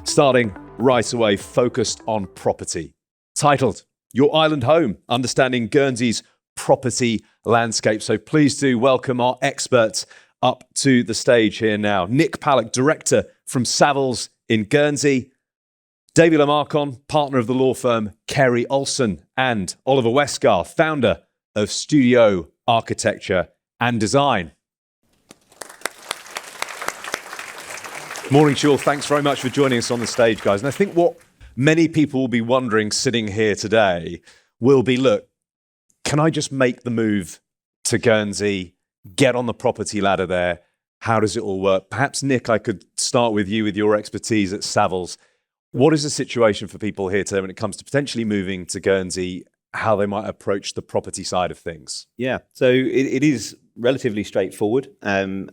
starting right away, focused on property. Titled, Your Island Home, Understanding Guernsey's Property Landscape. So please do welcome our experts up to the stage here now. Nick Paluch, Director from Savills in Guernsey. Davey Marquand, partner of the law firm Carey, Olsen, and Oliver Westgarth, founder of Studio Architecture and Design. Morning to you all. Thanks very much for joining us on the stage, guys. And I think what many people will be wondering sitting here today will be, look, can I just make the move to Guernsey, get on the property ladder there? How does it all work? Perhaps, Nick, I could start with you with your expertise at Savills. What is the situation for people here today when it comes to potentially moving to Guernsey, how they might approach the property side of things? Yeah, so it is relatively straightforward and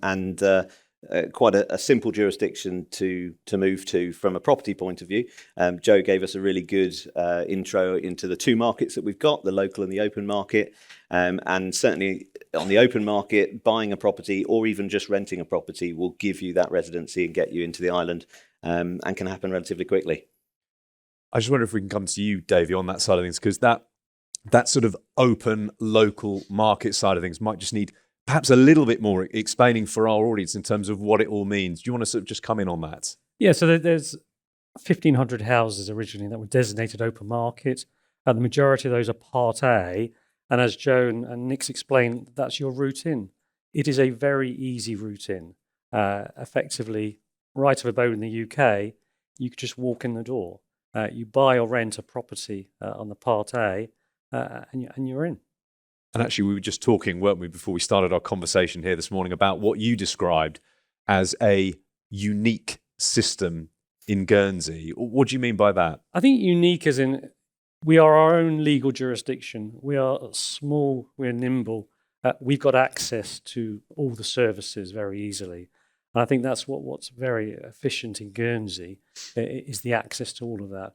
quite a simple jurisdiction to move to from a property point of view. Joe gave us a really good intro into the two markets that we've got, the local and the open market. And certainly on the open market, buying a property or even just renting a property will give you that residency and get you into the island and can happen relatively quickly. I just wonder if we can come to you, Davey, on that side of things, because that sort of open local market side of things might just need perhaps a little bit more explaining for our audience in terms of what it all means. Do you want to sort of just come in on that? Yeah, so there's 1,500 houses originally that were designated open market. The majority of those are Part A. And as Joe and Nick's explained, that's your route in. It is a very easy route in. Effectively, right of abode in the UK, you could just walk in the door. You buy or rent a property on the Part A and you're in. And actually, we were just talking, weren't we, before we started our conversation here this morning about what you described as a unique system in Guernsey. What do you mean by that? I think unique as in we are our own legal jurisdiction. We are small, we're nimble. We've got access to all the services very easily. And I think that's what's very efficient in Guernsey is the access to all of that.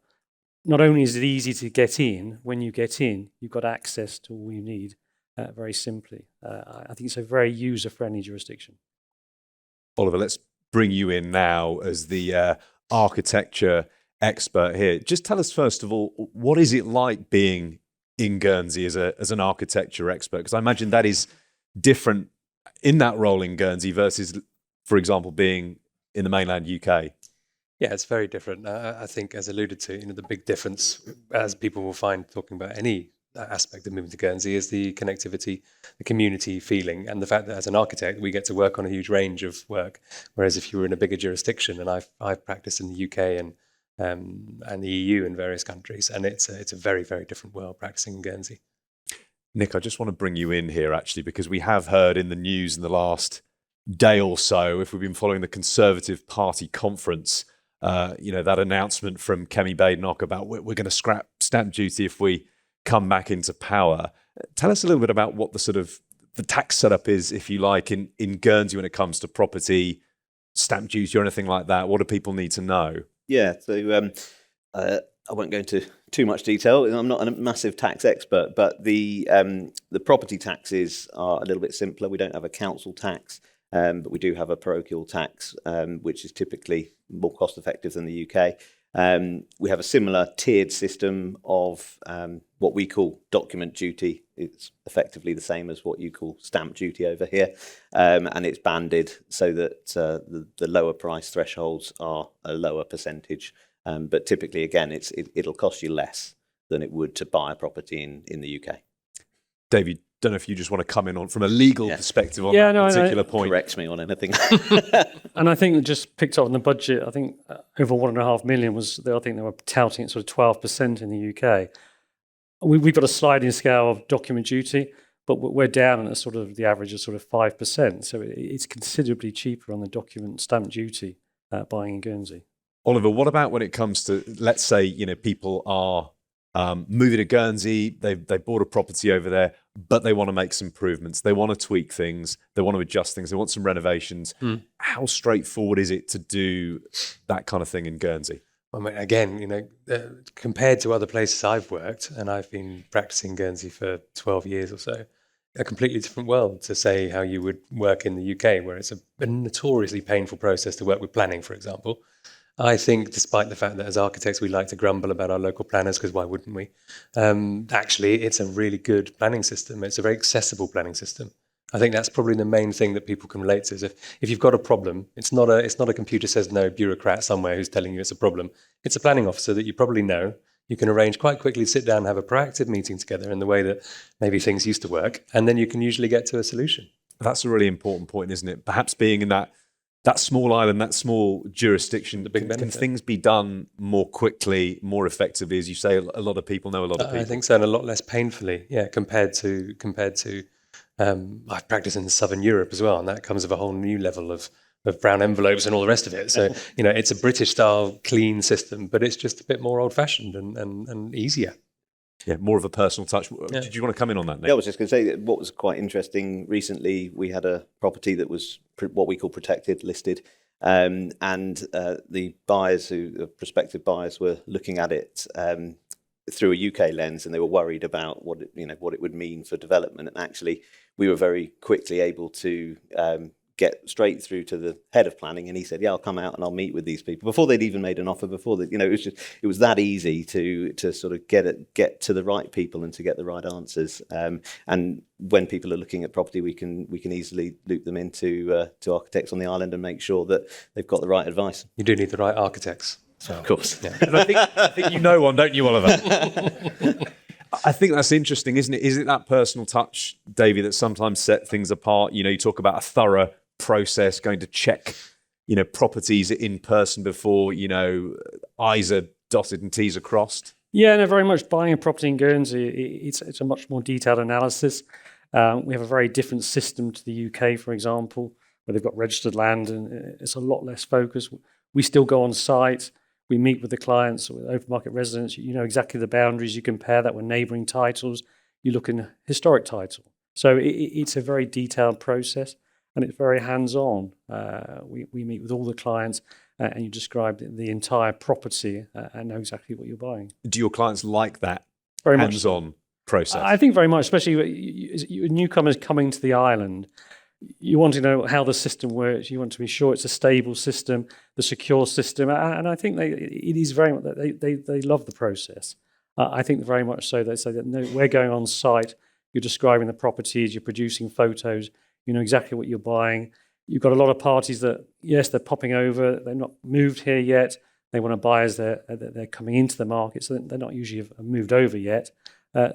Not only is it easy to get in, when you get in, you've got access to all you need. Very simply. I think it's a very user-friendly jurisdiction. Oliver, let's bring you in now as the architecture expert here. Just tell us, first of all, what is it like being in Guernsey as an architecture expert? Because I imagine that is different in that role in Guernsey versus, for example, being in the mainland UK. Yeah, it's very different. I think, as alluded to, the big difference, as people will find talking about any aspect of moving to Guernsey, is the connectivity, the community feeling, and the fact that as an architect we get to work on a huge range of work. Whereas if you were in a bigger jurisdiction, and I've practiced in the UK and the EU in various countries, and it's a very, very different world practicing in Guernsey. Nick, I just want to bring you in here actually, because we have heard in the news in the last day or so, if we've been following the Conservative Party conference, that announcement from Kemi Badenoch about we're going to scrap stamp duty if we come back into power. Tell us a little bit about what the tax setup is, if you like, in Guernsey when it comes to property, stamp duty or anything like that. What do people need to know? Yeah, so I won't go into too much detail. I'm not a massive tax expert, but the property taxes are a little bit simpler. We don't have a council tax, but we do have a parochial tax, which is typically more cost effective than the UK. We have a similar tiered system of what we call document duty. It's effectively the same as what you call stamp duty over here. And it's banded so that the lower price thresholds are a lower percentage. But typically, again, it'll cost you less than it would to buy a property in the UK. David, don't know if you just want to come in on from a legal perspective on that particular point. Correct me on anything. And I think just picked up on the budget, I think over 1.5 million I think they were touting it sort of 12% in the UK. We've got a sliding scale of document duty, but we're down at sort of the average of sort of 5%. So it's considerably cheaper on the document stamp duty buying in Guernsey. Oliver, what about when it comes to, let's say, people are moving to Guernsey, they bought a property over there, but they want to make some improvements. They want to tweak things. They want to adjust things. They want some renovations. How straightforward is it to do that kind of thing in Guernsey? I mean, again, compared to other places I've worked, and I've been practicing Guernsey for 12 years or so, a completely different world to say how you would work in the UK, where it's a notoriously painful process to work with planning, for example. I think, despite the fact that as architects we like to grumble about our local planners, because why wouldn't we? Actually, it's a really good planning system. It's a very accessible planning system. I think that's probably the main thing that people can relate to. Is if you've got a problem, it's not a computer says no bureaucrat somewhere who's telling you it's a problem. It's a planning officer that you probably know. You can arrange quite quickly to sit down and have a proactive meeting together in the way that maybe things used to work, and then you can usually get to a solution. That's a really important point, isn't it? Perhaps being in that small island, that small jurisdiction, The big can benefit. things be done more quickly, more effectively? As you say, a lot of people know a lot of people. I think so, and a lot less painfully, compared to I've practiced in Southern Europe as well, and that comes with a whole new level of brown envelopes and all the rest of it. So, it's a British-style clean system, but it's just a bit more old-fashioned and easier. Yeah, more of a personal touch. Yeah. Did you want to come in on that, Nick? Yeah, I was just going to say that what was quite interesting recently, we had a property that was what we call protected, listed, and the buyers, prospective buyers, were looking at it through a UK lens, and they were worried about what it would mean for development. And actually, we were very quickly able to get straight through to the head of planning, and he said, "Yeah, I'll come out and I'll meet with these people," before they'd even made an offer. Before that, it was that easy to sort of get to the right people and to get the right answers. And when people are looking at property, we can easily loop them into to architects on the island and make sure that they've got the right advice. You do need the right architects. So, Of course. yeah. And I think you know one, don't you, Oliver? I think that's interesting, isn't it? Is it that personal touch, Davey, that sometimes set things apart? You talk about a thorough process, going to check, properties in person before, I's are dotted and T's are crossed. Yeah, no, very much. Buying a property in Guernsey, it's a much more detailed analysis. We have a very different system to the UK, for example, where they've got registered land, and it's a lot less focused. We still go on site. We meet with the clients, with open market residents. You know exactly the boundaries. You compare that with neighbouring titles. You look in historic title. So it's a very detailed process, and it's very hands-on. We meet with all the clients, and you describe the entire property and know exactly what you're buying. Do your clients like that Very much. hands-on process? I think very much, especially newcomers coming to the island. You want to know how the system works. You want to be sure it's a stable system, the secure system, and I think it is very much they love the process. I think very much so. They say that no, we're going on site. You're describing the properties. You're producing photos. You know exactly what you're buying. You've got a lot of parties that yes, they're popping over. They're not moved here yet. They want to buy as they're coming into the market, so they're not usually moved over yet.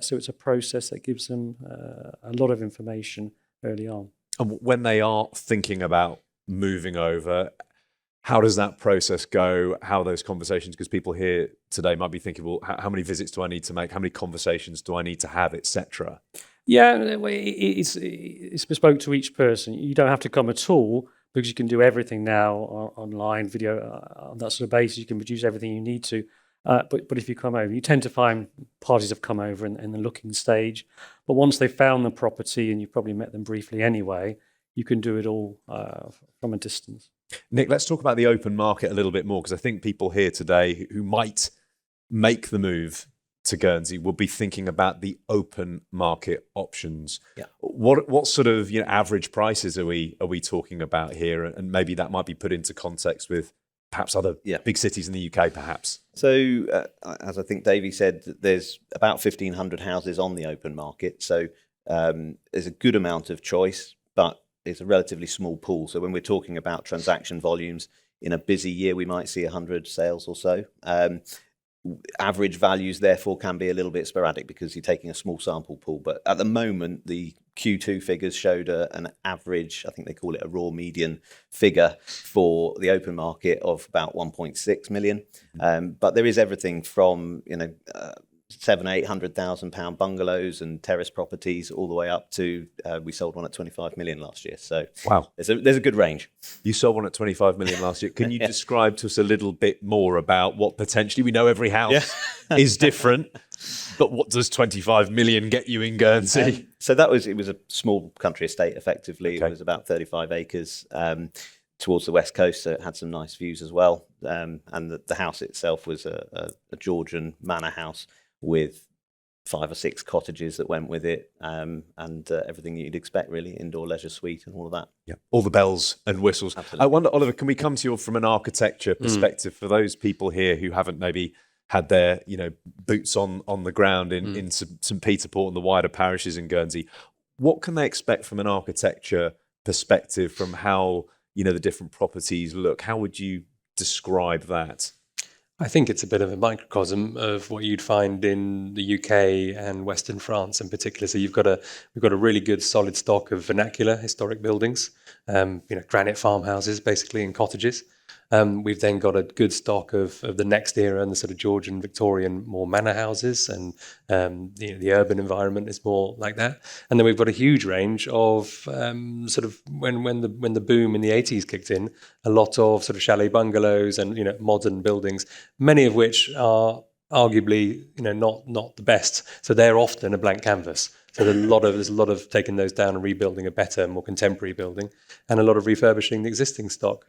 So it's a process that gives them a lot of information early on. And when they are thinking about moving over, how does that process go? How are those conversations? Because people here today might be thinking, well, how many visits do I need to make? How many conversations do I need to have, etc.? Yeah, it's bespoke to each person. You don't have to come at all because you can do everything now online, video, on that sort of basis. You can produce everything you need to. But if you come over, you tend to find parties have come over in the looking stage. But once they've found the property, and you've probably met them briefly anyway, you can do it all from a distance. Nick, let's talk about the open market a little bit more, because I think people here today who might make the move to Guernsey will be thinking about the open market options. Yeah. What sort of average prices are we talking about here? And maybe that might be put into context with perhaps other big cities in the UK, perhaps. So, as I think Davey said, there's about 1,500 houses on the open market. So there's a good amount of choice, but it's a relatively small pool. So when we're talking about transaction volumes, in a busy year, we might see 100 sales or so. Average values, therefore, can be a little bit sporadic because you're taking a small sample pool. But at the moment, the Q2 figures showed an average, I think they call it a raw median figure for the open market of about 1.6 million. But there is everything from, £700,000-800,000 bungalows and terrace properties all the way up to, we sold one at 25 million last year. So wow, there's a good range. You sold one at 25 million last year. Can you describe to us a little bit more about what potentially, we know every house is different, but what does 25 million get you in Guernsey? So it was a small country estate, effectively. Okay. It was about 35 acres towards the west coast, so it had some nice views as well. And the house itself was a Georgian manor house with 5 or 6 cottages that went with it, and everything you'd expect, really, indoor leisure suite and all of that. Yeah, all the bells and whistles. Absolutely. I wonder, Oliver, can we come to you from an architecture perspective for those people here who haven't maybe had their boots on the ground in St Peter Port and the wider parishes in Guernsey? What can they expect from an architecture perspective, from how the different properties look? How would you describe that? I think it's a bit of a microcosm of what you'd find in the UK and Western France in particular. So we've got a really good solid stock of vernacular historic buildings, granite farmhouses basically and cottages. We've then got a good stock of the next era and the sort of Georgian, Victorian, more manor houses, and the urban environment is more like that. And then we've got a huge range of sort of when the boom in the 80s kicked in, a lot of sort of chalet bungalows and modern buildings, many of which are arguably not the best. So they're often a blank canvas. So there's a lot of taking those down and rebuilding a better, more contemporary building, and a lot of refurbishing the existing stock.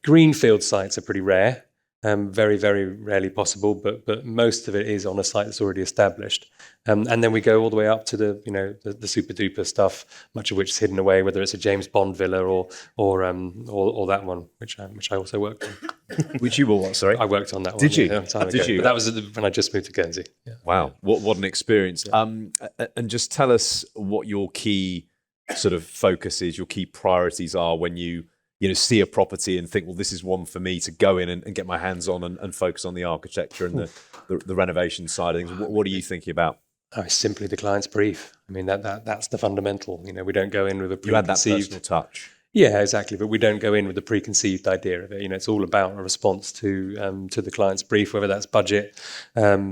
Greenfield sites are pretty rare, very, very rarely possible, but most of it is on a site that's already established. And then we go all the way up to the super duper stuff, much of which is hidden away, whether it's a James Bond villa or that one, which I also worked on. Which you were what? Sorry, I worked on that one. Did you? A time Did ago. you? But that was when I just moved to Guernsey. Yeah. Wow, what an experience! And just tell us what your key sort of focus is, your key priorities are when you see a property and think, well, this is one for me to go in and get my hands on and focus on the architecture and the renovation side of things. What are you thinking about? Oh, simply the client's brief. I mean, that's the fundamental. We don't go in with a preconceived... You had that personal touch. Yeah, exactly. But we don't go in with a preconceived idea of it. It's all about a response to the client's brief, whether that's budget,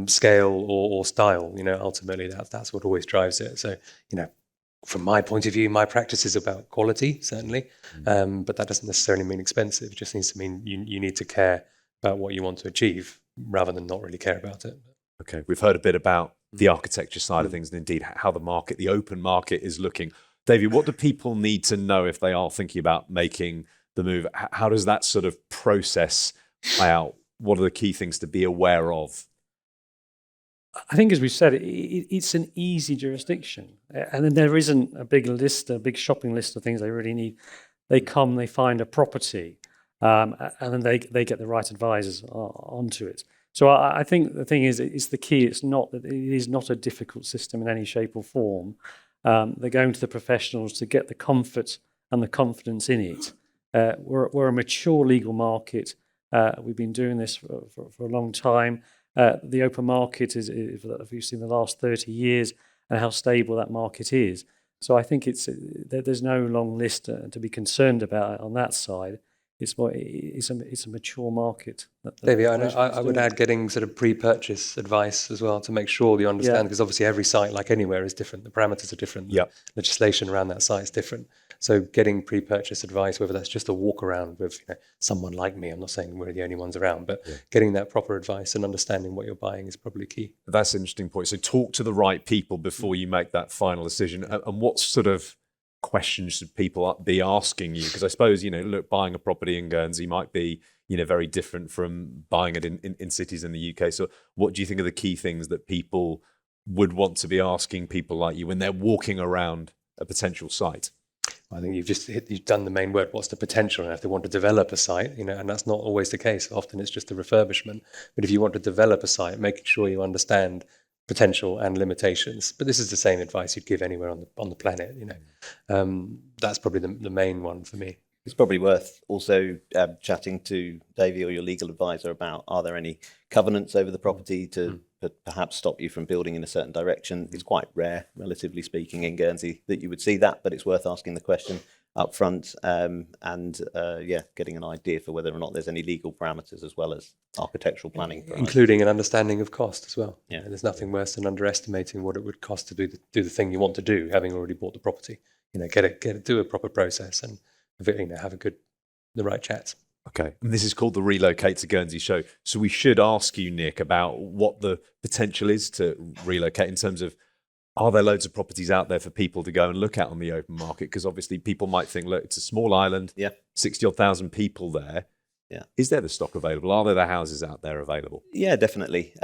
scale, or style. Ultimately, that's what always drives it. So, from my point of view, my practice is about quality, certainly, but that doesn't necessarily mean expensive. It just needs to mean you need to care about what you want to achieve rather than not really care about it. Okay, we've heard a bit about the architecture side of things and indeed how the open market is looking. Davey, what do people need to know if they are thinking about making the move? How does that sort of process play out? What are the key things to be aware of? I think, as we've said, it's an easy jurisdiction, and then there isn't a big shopping list of things they really need. They come, they find a property, and then they get the right advisors onto it. So I think the thing is, it's the key. It is not a difficult system in any shape or form. They're going to the professionals to get the comfort and the confidence in it. We're a mature legal market. We've been doing this for a long time. The open market is if you've seen the last 30 years and how stable that market is. So I think there's no long list to be concerned about on that side. It's a mature market. Davey, I would add getting sort of pre-purchase advice as well to make sure you understand, because obviously every site, like anywhere, is different. The parameters are different. The legislation around that site is different. So getting pre-purchase advice, whether that's just a walk around with someone like me, I'm not saying we're the only ones around, but getting that proper advice and understanding what you're buying is probably key. That's an interesting point. So talk to the right people before you make that final decision. And what sort of questions should people be asking you? Because I suppose, buying a property in Guernsey might be, very different from buying it in cities in the UK. So what do you think are the key things that people would want to be asking people like you when they're walking around a potential site? I think you've done the main word. What's the potential? And if they want to develop a site, and that's not always the case. Often it's just a refurbishment. But if you want to develop a site, making sure you understand potential and limitations. But this is the same advice you'd give anywhere on the planet. That's probably the main one for me. It's probably worth also chatting to Davey or your legal advisor about, are there any covenants over the property to perhaps stop you from building in a certain direction? It's quite rare, relatively speaking, in Guernsey that you would see that, but it's worth asking the question up front and getting an idea for whether or not there's any legal parameters as well as architectural planning. Including an understanding of cost as well. Yeah. There's nothing worse than underestimating what it would cost to do the thing you want to do, having already bought the property. Do a proper process and have the right chats. Okay, and this is called the Relocate to Guernsey Show. So we should ask you, Nick, about what the potential is to relocate in terms of, are there loads of properties out there for people to go and look at on the open market? Because obviously people might think, look, it's a small island, 60,000 people there. Yeah. Is there the stock available? Are there the houses out there available? Yeah, definitely.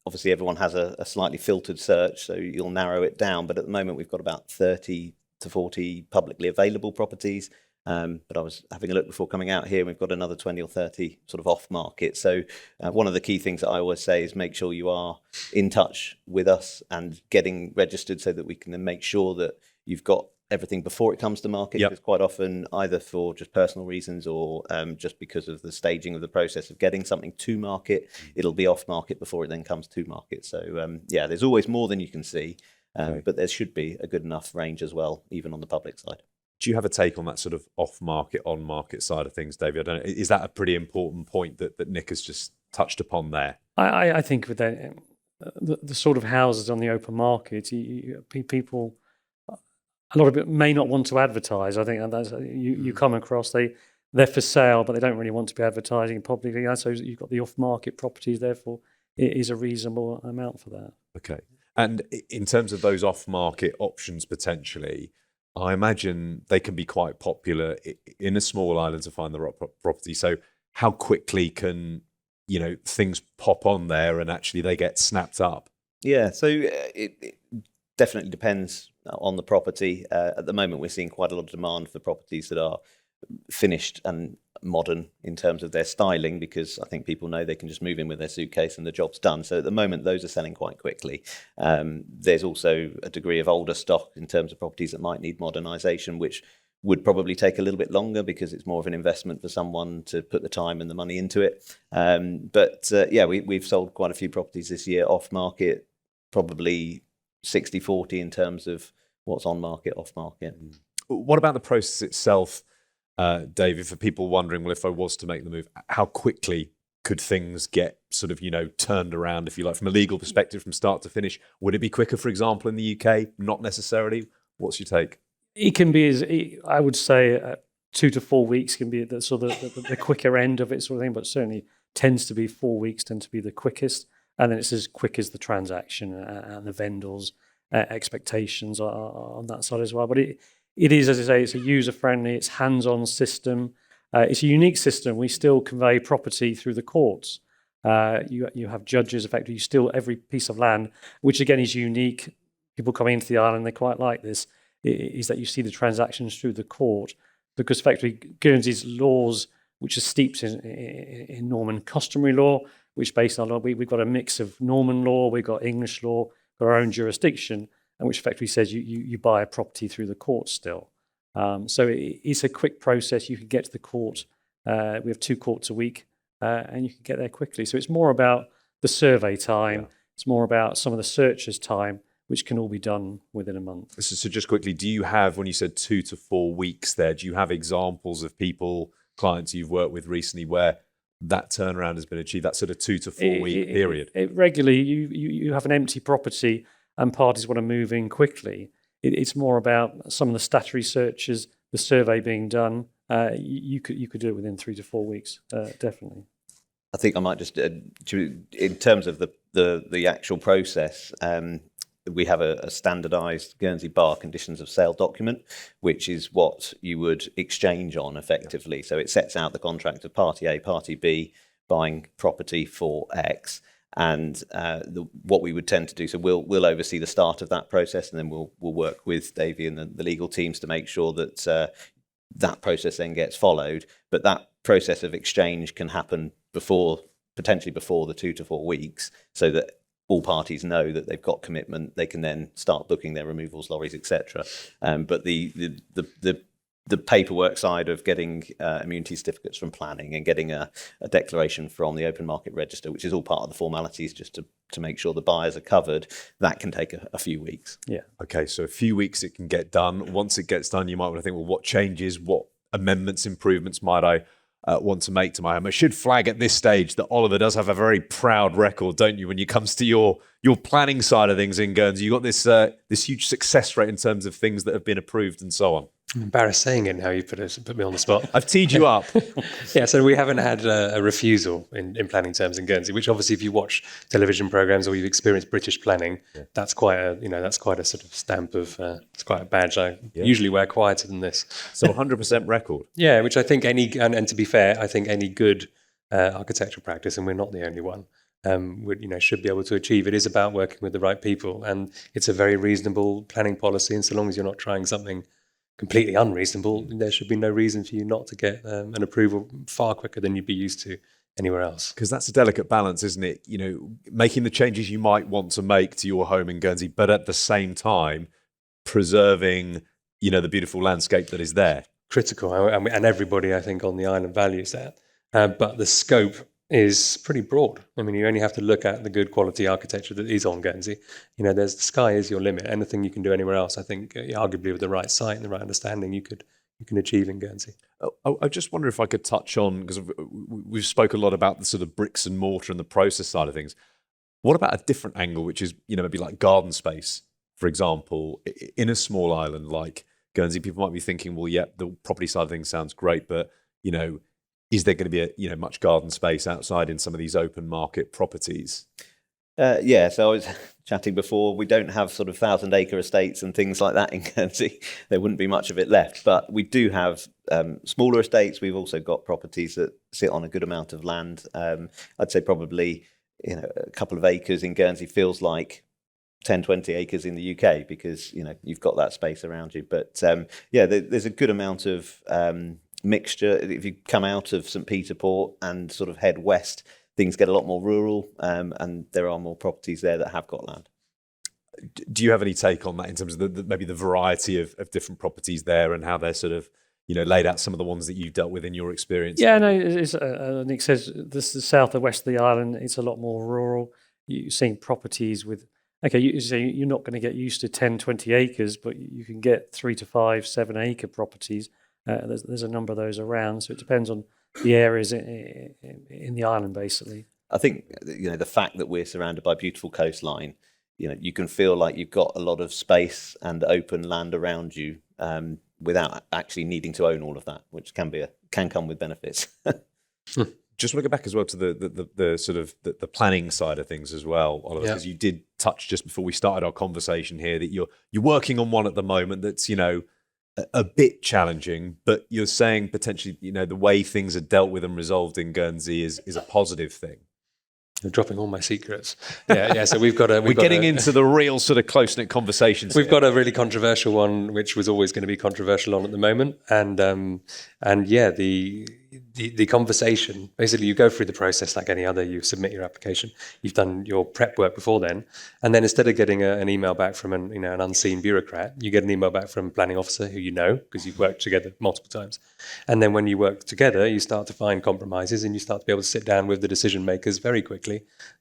obviously everyone has a slightly filtered search, so you'll narrow it down. But at the moment, we've got about 30 to 40 publicly available properties. But I was having a look before coming out here. We've got another 20 or 30 sort of off market. So one of the key things that I always say is make sure you are in touch with us and getting registered so that we can then make sure that you've got everything before it comes to market. Yep. Because quite often, either for just personal reasons or just because of the staging of the process of getting something to market, it'll be off market before it then comes to market. So yeah, there's always more than you can see, but there should be a good enough range as well, even on the public side. Do you have a take on that sort of off-market, on-market side of things, Davey? I don't know. Is that a pretty important point that Nick has just touched upon there? I think with the sort of houses on the open market, people, a lot of it may not want to advertise. I think that's you come across they're for sale, but they don't really want to be advertising publicly. So you've got the off-market properties. Therefore, it is a reasonable amount for that. Okay. And in terms of those off-market options potentially, I imagine they can be quite popular in a small island to find the right property. So how quickly can things pop on there and actually they get snapped up? Yeah, so it definitely depends on the property. At the moment, we're seeing quite a lot of demand for properties that are finished and modern in terms of their styling, because I think people know they can just move in with their suitcase and the job's done. So at the moment, those are selling quite quickly. There's also a degree of older stock in terms of properties that might need modernisation, which would probably take a little bit longer because it's more of an investment for someone to put the time and the money into it. But we've sold quite a few properties this year off market, probably 60-40 in terms of what's on market, off market. What about the process itself, David, for people wondering, well, if I was to make the move, how quickly could things get sort of, turned around, if you like, from a legal perspective, from start to finish? Would it be quicker, for example, in the UK? Not necessarily. What's your take? It can be, I would say, 2 to 4 weeks can be the sort of the quicker end of it, sort of thing. But certainly tends to be 4 weeks tend to be the quickest, and then it's as quick as the transaction and the vendors' expectations are on that side as well. But it is, as I say, it's a user-friendly, it's hands-on system. It's a unique system. We still convey property through the courts. You have judges, effectively, every piece of land, which again is unique. People coming into the island, they quite like this, is that you see the transactions through the court, because effectively Guernsey's laws, which are steeped in Norman customary law, which based on law, we've got a mix of Norman law, we've got English law, got our own jurisdiction, and which effectively says you buy a property through the court still. So it's a quick process. You can get to the court. We have 2 courts a week, and you can get there quickly. So it's more about the survey time. Yeah. It's more about some of the searches time, which can all be done within a month. So just quickly, do you have, when you said 2 to 4 weeks there, do you have examples of clients you've worked with recently where that turnaround has been achieved, that sort of 2 to 4 week period? Regularly, you have an empty property and parties want to move in quickly. It's more about some of the statutory searches, the survey being done. You could do it within 3 to 4 weeks, definitely. I think I might just, in terms of the actual process, we have a standardised Guernsey Bar conditions of sale document, which is what you would exchange on effectively. Yeah. So it sets out the contract of Party A, Party B, buying property for X. And what we would tend to do, so we'll oversee the start of that process, and then we'll work with Davey and the legal teams to make sure that that process then gets followed. But that process of exchange can happen potentially before the 2 to 4 weeks, so that all parties know that they've got commitment. They can then start booking their removals lorries, etc. But the paperwork side of getting immunity certificates from planning and getting a declaration from the open market register, which is all part of the formalities just to make sure the buyers are covered, that can take a few weeks. Yeah. Okay, so a few weeks it can get done. Once it gets done, you might want to think, well, what changes, what amendments, improvements might I want to make to my home? I should flag at this stage that Oliver does have a very proud record, don't you, when it comes to your planning side of things in Guernsey. You've got this huge success rate in terms of things that have been approved and so on. I'm embarrassed saying it now. You put me on the spot. I've teed you up. Yeah, so we haven't had a refusal in planning terms in Guernsey, which obviously, if you watch television programs or you've experienced British planning, that's quite a sort of stamp of it's quite a badge. I usually wear quieter than this. So 100% record. Yeah, which I think and to be fair, I think any good architectural practice, and we're not the only one, should be able to achieve. It is about working with the right people, and it's a very reasonable planning policy. And so long as you're not trying something completely unreasonable, there should be no reason for you not to get an approval far quicker than you'd be used to anywhere else. Because that's a delicate balance, isn't it? Making the changes you might want to make to your home in Guernsey, but at the same time, preserving, the beautiful landscape that is there. Critical, and everybody, I think, on the island values that. But the scope is pretty broad. I mean, you only have to look at the good quality architecture that is on Guernsey. The sky is your limit. Anything you can do anywhere else, I think, arguably with the right site and the right understanding, you can achieve in Guernsey. I just wonder if I could touch on, because we've spoken a lot about the sort of bricks and mortar and the process side of things. What about a different angle, which is, maybe like garden space, for example, in a small island like Guernsey? People might be thinking, well, yeah, the property side of things sounds great, but, is there going to be much garden space outside in some of these open market properties? Yeah, so I was chatting before, we don't have sort of 1,000-acre estates and things like that in Guernsey. There wouldn't be much of it left, but we do have smaller estates. We've also got properties that sit on a good amount of land. I'd say probably a couple of acres in Guernsey feels like 10, 20 acres in the UK, because you've got that space around you. But there's a good amount of mixture. If you come out of St. Peter Port and sort of head west, things get a lot more rural, and there are more properties there that have got land. Do you have any take on that in terms of maybe the variety of different properties there and how they're sort of laid out, some of the ones that you've dealt with in your experience? Yeah, no, it's, Nick says this is south and west of the island. It's a lot more rural. You're seeing properties with, you're not going to get used to 10, 20 acres, but you can get 3 to 5, 7 acre properties. There's a number of those around, so it depends on the areas in the island, basically. I think the fact that we're surrounded by a beautiful coastline, you can feel like you've got a lot of space and open land around you, without actually needing to own all of that, which can come with benefits. Just want to go back as well to the sort of the planning side of things as well, Oliver, because you did touch just before we started our conversation here that you're working on one at the moment that's a bit challenging, but you're saying potentially the way things are dealt with and resolved in Guernsey is a positive thing. You're dropping all my secrets. Yeah. So we're getting into the real sort of close-knit conversations. We've got a really controversial one, which was always going to be controversial on at the moment, the conversation. Basically, you go through the process like any other. You submit your application. You've done your prep work before then, and then instead of getting an email back from an unseen bureaucrat, you get an email back from a planning officer who because you've worked together multiple times. And then when you work together, you start to find compromises, and you start to be able to sit down with the decision makers very quickly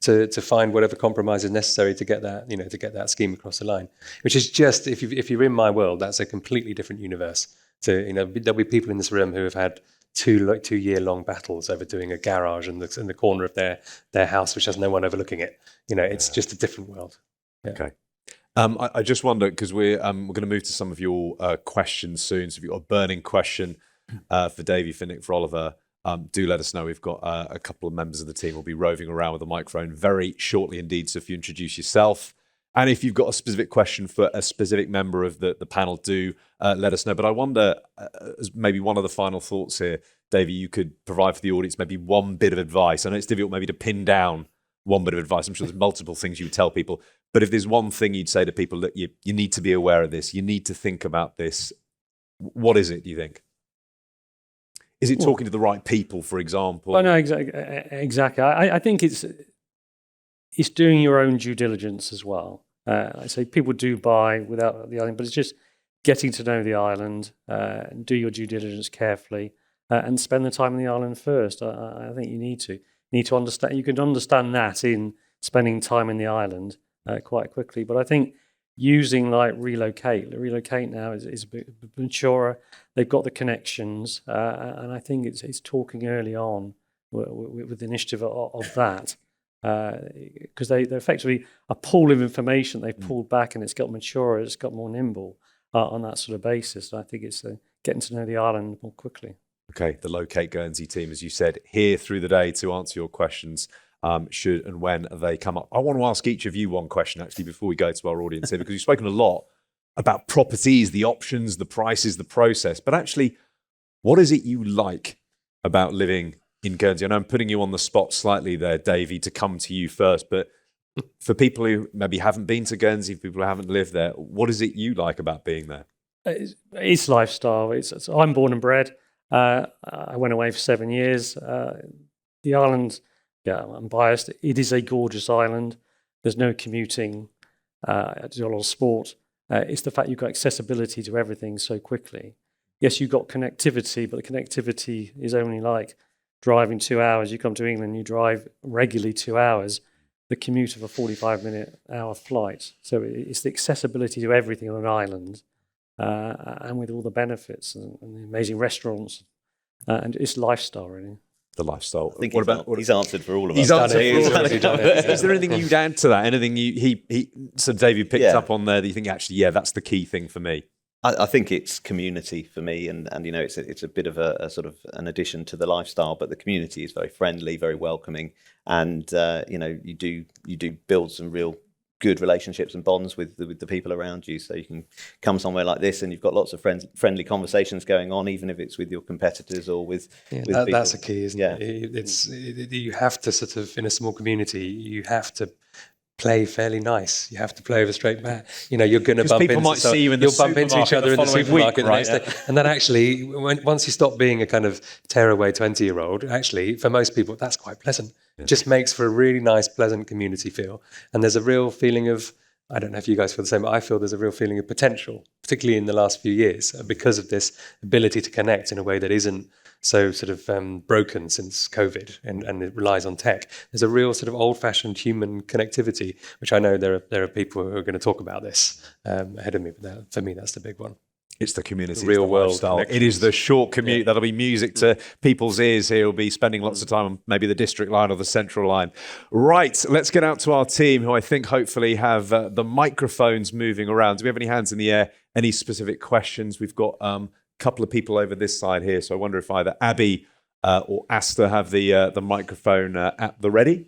to find whatever compromise is necessary to get that to get that scheme across the line. Which is just if you're in my world, that's a completely different universe. So there'll be people in this room who have had 2-year-long battles over doing a garage in the corner of their house, which has no one overlooking it. It's just a different world. Yeah. Okay. I just wonder, because we're going to move to some of your questions soon. So if you've got a burning question for Davey, for Nick, for Oliver, do let us know. We've got a couple of members of the team will be roving around with a microphone very shortly indeed. So if you introduce yourself, and if you've got a specific question for a specific member of the panel, do let us know. But I wonder, as maybe one of the final thoughts here, Davey, you could provide for the audience maybe one bit of advice. I know it's difficult maybe to pin down one bit of advice. I'm sure there's multiple things you would tell people. But if there's one thing you'd say to people, that you need to be aware of this, you need to think about this, what is it, do you think? Is it talking to the right people, for example? Well, no, exactly. I think it's doing your own due diligence as well. I say people do buy without the island, but it's just getting to know the island, and do your due diligence carefully, and spend the time on the island first. I think you need to understand. You can understand that in spending time in the island quite quickly. But I think using like Relocate now is a bit maturer. They've got the connections, and I think it's talking early on with the initiative of that. Because they're effectively a pool of information they've pulled back, and it's got maturer, it's got more nimble on that sort of basis. And I think it's getting to know the island more quickly. Okay, the Locate Guernsey team, as you said, here through the day to answer your questions should and when they come up. I want to ask each of you one question, actually, before we go to our audience here, because you've spoken a lot about properties, the options, the prices, the process. But actually, what is it you like about living in Guernsey? And I'm putting you on the spot slightly there, Davey, to come to you first. But for people who maybe haven't been to Guernsey, for people who haven't lived there, what is it you like about being there? It's lifestyle. I'm born and bred. I went away for 7 years. The island, I'm biased. It is a gorgeous island. There's no commuting. I do a lot of sport. It's the fact you've got accessibility to everything so quickly. Yes, you've got connectivity, but the connectivity is only like driving 2 hours. You come to England, you drive regularly 2 hours. The commute of a 45-hour flight. So it's the accessibility to everything on an island. And with all the benefits and the amazing restaurants, and it's lifestyle, really. The lifestyle. I think he's answered for all of us. He's answered for all of us. Is there anything you'd add to that? Anything so Davey picked up on there that you think actually, that's the key thing for me? I think it's community for me, and it's a bit of a sort of an addition to the lifestyle, but the community is very friendly, very welcoming, and you do build some real good relationships and bonds with the people around you. So you can come somewhere like this and you've got lots of friendly conversations going on, even if it's with your competitors or with people. That's a key, isn't it? You have to sort of, in a small community, you have to play fairly nice. You have to play over straight back. You're going to bump into might see you in the you'll bump into each other in the supermarket the next day. And then actually, once you stop being a kind of tearaway 20-year-old, actually, for most people, that's quite pleasant. It just makes for a really nice, pleasant community feel. And there's a real feeling of, I don't know if you guys feel the same, but I feel there's a real feeling of potential, particularly in the last few years, because of this ability to connect in a way that isn't so sort of broken since COVID and it relies on tech. There's a real sort of old-fashioned human connectivity, which I know there are people who are going to talk about this ahead of me, but for me, that's the big one. It's the community, real world lifestyle. It is the short commute. That'll be music to people's ears here. We'll be spending lots of time on maybe the district line or the central line. Right, let's get out to our team, who I think hopefully have the microphones moving around. Do we have any hands in the air? Any specific questions? We've got a couple of people over this side here, so I wonder if either Abby or Asta have the microphone at the ready.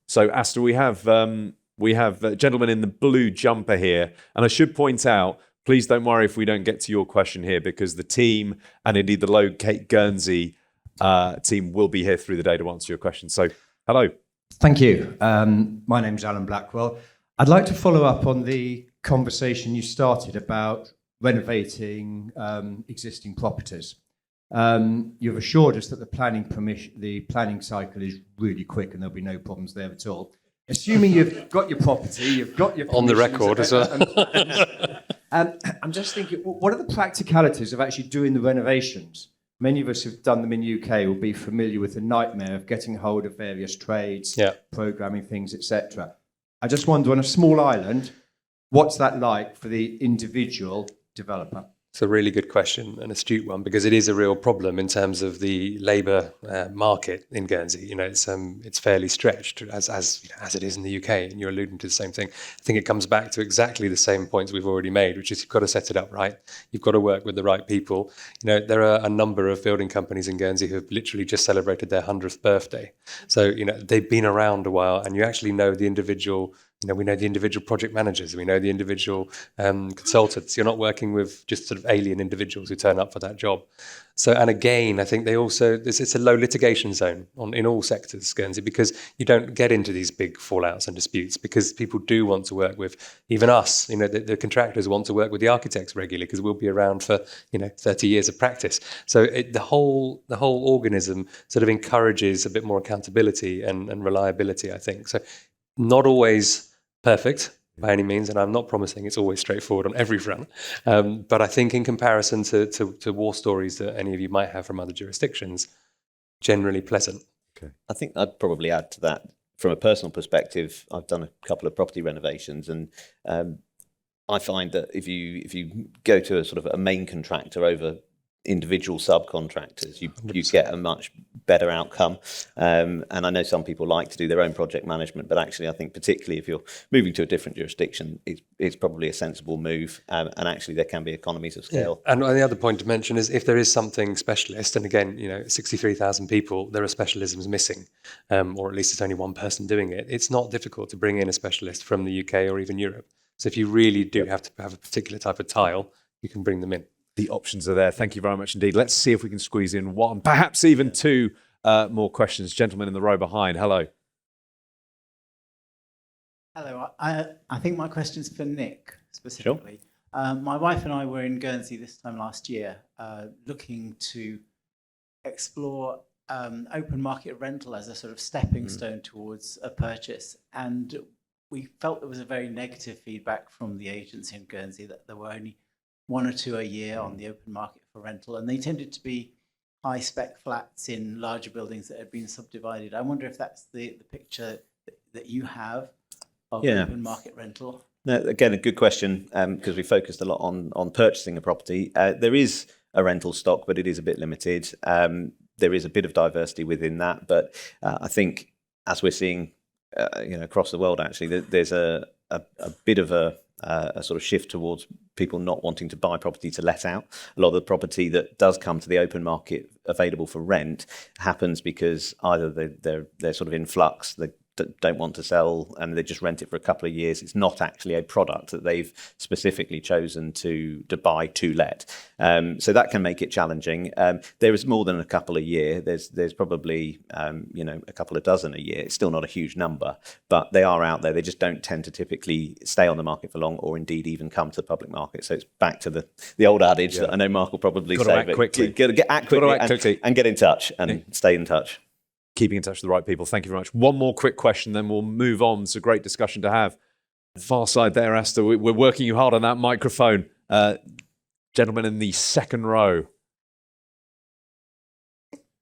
So Asta, we have a gentleman in the blue jumper here. And I should point out, please don't worry if we don't get to your question here, because the team and indeed the Relocate Guernsey team will be here through the day to answer your question. So, hello. Thank you. My name's Alan Blackwell. I'd like to follow up on the conversation you started about renovating existing properties. You've assured us that the planning cycle is really quick and there'll be no problems there at all. Assuming you've got your property, you've got your on the record as well. I'm just thinking, what are the practicalities of actually doing the renovations? Many of us who've done them in UK will be familiar with the nightmare of getting hold of various trades, programming things, etc. I just wonder, on a small island, what's that like for the individual developer? It's a really good question, an astute one, because it is a real problem in terms of the labour market in Guernsey. It's fairly stretched as it is in the UK, and you're alluding to the same thing. I think it comes back to exactly the same points we've already made, which is you've got to set it up right. You've got to work with the right people. There are a number of building companies in Guernsey who have literally just celebrated their 100th birthday. So they've been around a while, and you actually know the individual. We know the individual project managers. We know the individual consultants. You're not working with just sort of alien individuals who turn up for that job. So, and again, I think it's a low litigation zone in all sectors, Guernsey, because you don't get into these big fallouts and disputes, because people do want to work with, even us, the contractors want to work with the architects regularly, because we'll be around for, 30 years of practice. So the whole organism sort of encourages a bit more accountability and reliability, I think. So not always perfect by any means, and I'm not promising it's always straightforward on every front. But I think in comparison to war stories that any of you might have from other jurisdictions, generally pleasant. Okay. I think I'd probably add to that, from a personal perspective, I've done a couple of property renovations, and I find that if you go to a sort of a main contractor over individual subcontractors, you get a much better outcome. And I know some people like to do their own project management, but actually I think particularly if you're moving to a different jurisdiction, it's probably a sensible move. And actually there can be economies of scale. Yeah. And the other point to mention is if there is something specialist, and again, 63,000 people, there are specialisms missing, or at least it's only one person doing it. It's not difficult to bring in a specialist from the UK or even Europe. So if you really do have to have a particular type of tile, you can bring them in. The options are there. Thank you very much indeed. Let's see if we can squeeze in one, perhaps even two more questions. Gentleman in the row behind. Hello. Hello. I think my question's for Nick specifically. My wife and I were in Guernsey this time last year, looking to explore open market rental as a sort of stepping stone towards a purchase. And we felt there was a very negative feedback from the agents in Guernsey that there were only 1 or 2 a year on the open market for rental. And they tended to be high spec flats in larger buildings that had been subdivided. I wonder if that's the picture that you have of open market rental. No, again, a good question, because we focused a lot on purchasing a property. There is a rental stock, but it is a bit limited. There is a bit of diversity within that, but I think as we're seeing, across the world, actually, there's a bit of a sort of shift towards people not wanting to buy property to let out. A lot of the property that does come to the open market available for rent happens because either they're sort of in flux, they don't want to sell and they just rent it for a couple of years. It's not actually a product that they've specifically chosen to buy to let. So that can make it challenging. There is more than a couple a year. There's probably a couple of dozen a year. It's still not a huge number, but they are out there. They just don't tend to typically stay on the market for long, or indeed even come to the public market. So it's back to the old adage that I know Mark will probably say. Act quickly. Got to act quickly and get in touch and stay in touch. Keeping in touch with the right people. Thank you very much. One more quick question, then we'll move on. It's a great discussion to have. Far side there, Asta. We're working you hard on that microphone. Gentleman in the second row.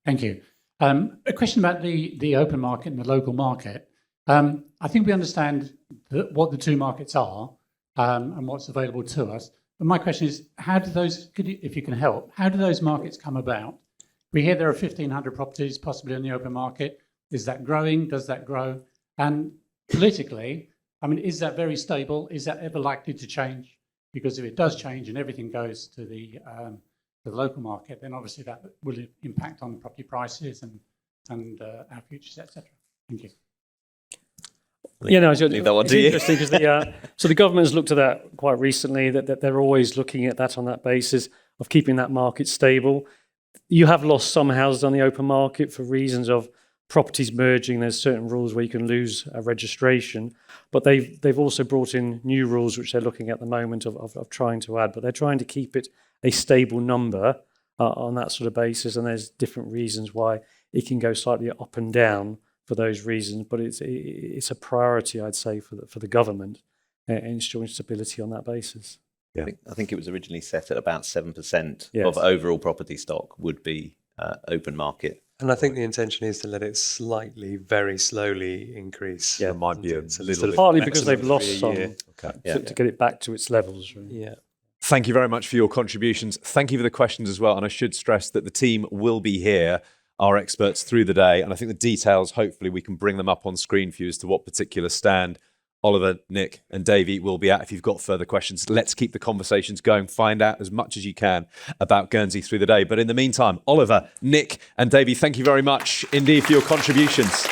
Thank you. A question about the open market and the local market. I think we understand what the two markets are and what's available to us. But my question is, how do those, if you can help, how do those markets come about? We hear there are 1,500 properties possibly on the open market. Is that growing? Does that grow? And politically, I mean, is that very stable? Is that ever likely to change? Because if it does change and everything goes to the local market, then obviously that will impact on property prices and our futures, etc. Thank you. It's interesting because the government has looked at that quite recently, that they're always looking at that on that basis of keeping that market stable. You have lost some houses on the open market for reasons of properties merging. There's certain rules where you can lose a registration, but they've also brought in new rules which they're looking at the moment of trying to add, but they're trying to keep it a stable number on that sort of basis, and there's different reasons why it can go slightly up and down for those reasons, but it's a priority, I'd say, for the government, ensuring stability on that basis. Yeah. I think it was originally set at about 7% of overall property stock would be open market. And I think the intention is to let it slightly, very slowly increase. Yeah, it might be a little bit. Partly because they've lost some to get it back to its levels. Really. Yeah. Thank you very much for your contributions. Thank you for the questions as well. And I should stress that the team will be here, our experts, through the day. And I think the details, hopefully we can bring them up on screen for you as to what particular stand Oliver, Nick and Davey will be at. If you've got further questions, let's keep the conversations going. Find out as much as you can about Guernsey through the day. But in the meantime, Oliver, Nick and Davey, thank you very much indeed for your contributions.